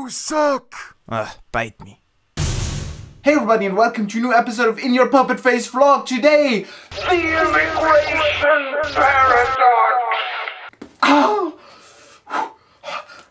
You suck! Bite me. Hey everybody and welcome to a new episode of In Your Puppet Face vlog. Today, The immigration paradox.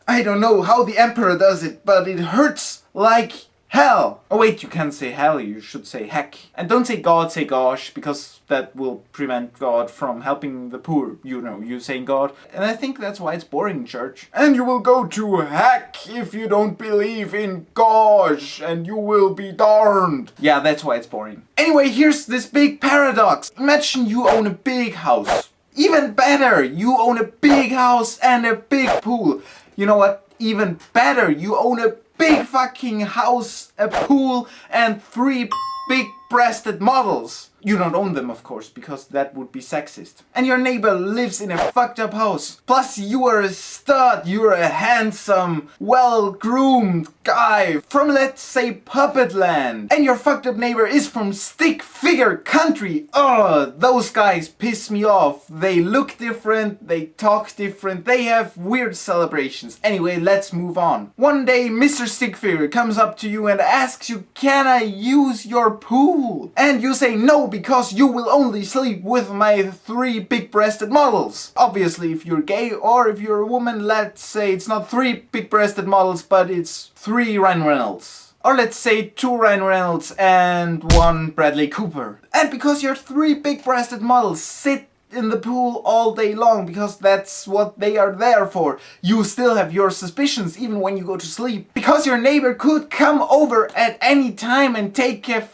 I don't know how the emperor does it, but it hurts like hell. Oh wait, you can't say hell, you should say heck. And don't say God, say gosh, because that will prevent God from helping the poor. You know, you saying God. And I think that's why it's boring in church. And you will go to heck if you don't believe in gosh, and you will be darned. Yeah, that's why it's boring. Anyway, here's this big paradox. Imagine you own a big house. Even better, you own a big house and a big pool. You know what? Even better, you own a big fucking house, a pool, and 3 big-breasted models. You don't own them, of course, because that would be sexist. And your neighbor lives in a fucked up house. Plus, you are a stud, you're a handsome, well-groomed guy from, let's say, Puppet Land. And your fucked up neighbor is from stick figure country. Oh, those guys piss me off. They look different, they talk different, they have weird celebrations. Anyway, let's move on. One day, Mr. Stick Figure comes up to you and asks you, "Can I use your pool?" And you say no, because you will only sleep with my 3 big-breasted models. Obviously, if you're gay or if you're a woman, let's say it's not 3 big-breasted models, but it's 3 Ryan Reynolds. Or let's say 2 Ryan Reynolds and 1 Bradley Cooper. And because your 3 big-breasted models sit in the pool all day long, because that's what they are there for, you still have your suspicions even when you go to sleep. Because your neighbor could come over at any time and take a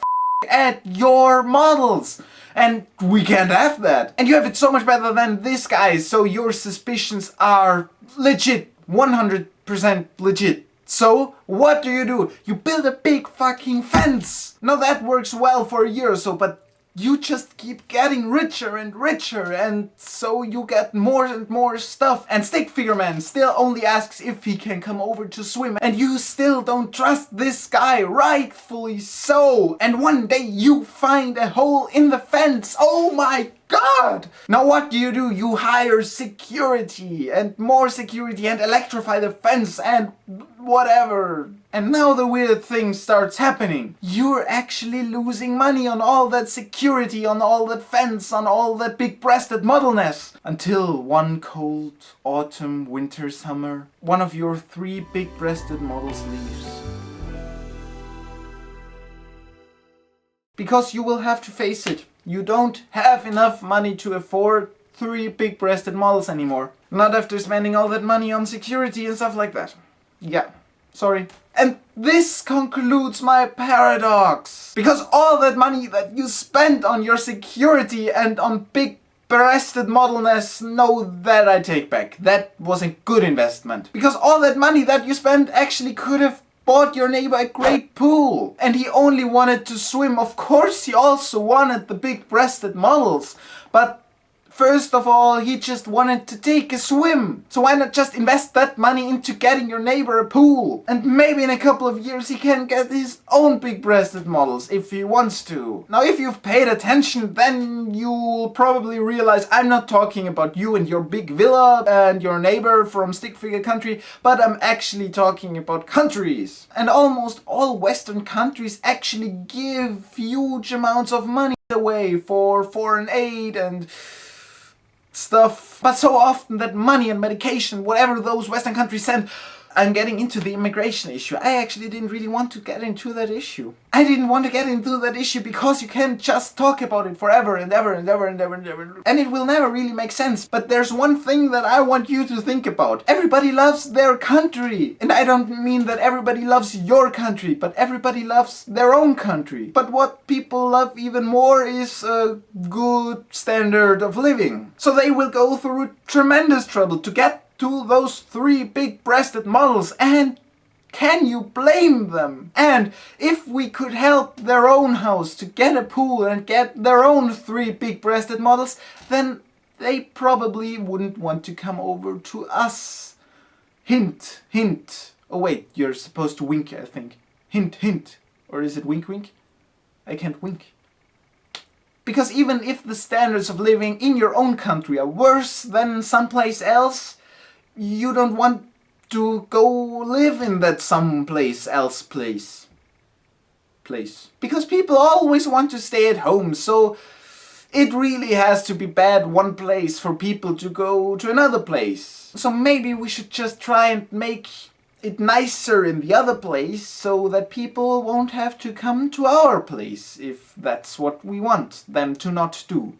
at your models, and we can't have that. And you have it so much better than this guy, so your suspicions are legit, 100% legit. So what do? You build a big fucking fence. Now that works well for a year or so, but you just keep getting richer and richer, and so you get more and more stuff. And Stick Figure Man still only asks if he can come over to swim, and you still don't trust this guy, rightfully so. And one day you find a hole in the fence. Oh my God! Now what do? You hire security and more security and electrify the fence and whatever. And now the weird thing starts happening. You're actually losing money on all that security, on all that fence, on all that big-breasted modelness. Until one cold autumn, winter, summer, one of your 3 big-breasted models leaves. Because you will have to face it. You don't have enough money to afford 3 big-breasted models anymore. Not after spending all that money on security and stuff like that. Yeah, sorry. And this concludes my paradox. Because all that money that you spent on your security and on big-breasted modelness, no, that I take back. That was a good investment. Because all that money that you spent actually could have bought your neighbor a great pool. And he only wanted to swim. Of course he also wanted the big-breasted models. But first of all, he just wanted to take a swim. So why not just invest that money into getting your neighbor a pool? And maybe in a couple of years he can get his own big-breasted models if he wants to. Now if you've paid attention, then you'll probably realize I'm not talking about you and your big villa and your neighbor from Stick Figure country, but I'm actually talking about countries. And almost all Western countries actually give huge amounts of money away for foreign aid and stuff. But so often that money and medication, whatever those Western countries send, I'm getting into the immigration issue. I actually didn't really want to get into that issue. I didn't want to get into that issue because you can't just talk about it forever and ever and ever and ever and ever. And it will never really make sense. But there's one thing that I want you to think about. Everybody loves their country. And I don't mean that everybody loves your country, but everybody loves their own country. But what people love even more is a good standard of living. So they will go through tremendous trouble to get to those 3 big-breasted models, and can you blame them? And if we could help their own house to get a pool and get their own 3 big-breasted models, then they probably wouldn't want to come over to us. Hint, hint. Oh wait, you're supposed to wink, I think. Hint, hint. Or is it wink, wink? I can't wink. Because even if the standards of living in your own country are worse than someplace else, you don't want to go live in that someplace else place. Because people always want to stay at home, so it really has to be bad one place for people to go to another place. So maybe we should just try and make it nicer in the other place so that people won't have to come to our place if that's what we want them to not do.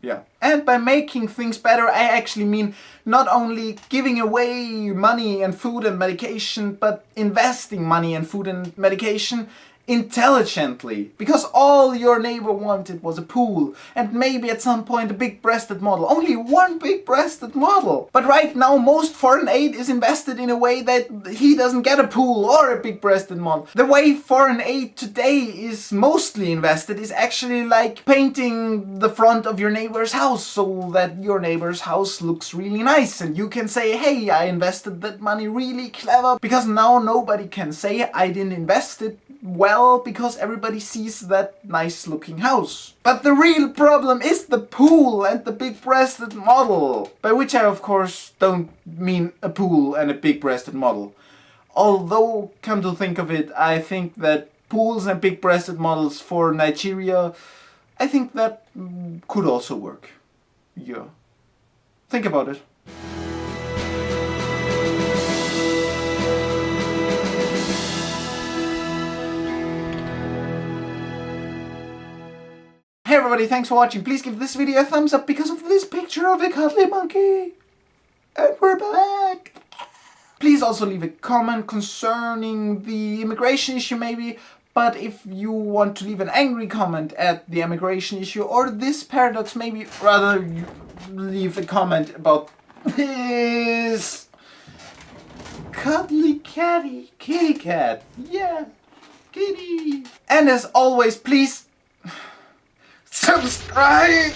Yeah. And by making things better, I actually mean not only giving away money and food and medication, but investing money and food and medication intelligently. Because all your neighbor wanted was a pool, and maybe at some point a big-breasted model. Only one big-breasted model! But right now most foreign aid is invested in a way that he doesn't get a pool or a big-breasted model. The way foreign aid today is mostly invested is actually like painting the front of your neighbor's house so that your neighbor's house looks really nice, and you can say, hey, I invested that money really clever, because now nobody can say I didn't invest it well because everybody sees that nice looking house. But the real problem is the pool and the big-breasted model. By which I of course don't mean a pool and a big-breasted model. Although, come to think of it, I think that pools and big-breasted models for Nigeria, I think that could also work. Yeah. Think about it. Hey everybody, thanks for watching. Please give this video a thumbs up because of this picture of a cuddly monkey. And we're back. Please also leave a comment concerning the immigration issue maybe. But if you want to leave an angry comment at the immigration issue or this paradox, maybe rather you leave a comment about this cuddly kitty cat. Yeah, kitty. And as always, please subscribe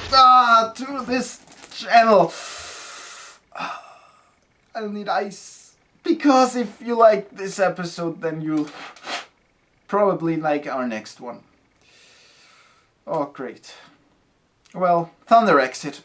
to this channel. I need ice. Because if you like this episode, then you'll probably like our next one. Oh, great. Well, Thunder Exit.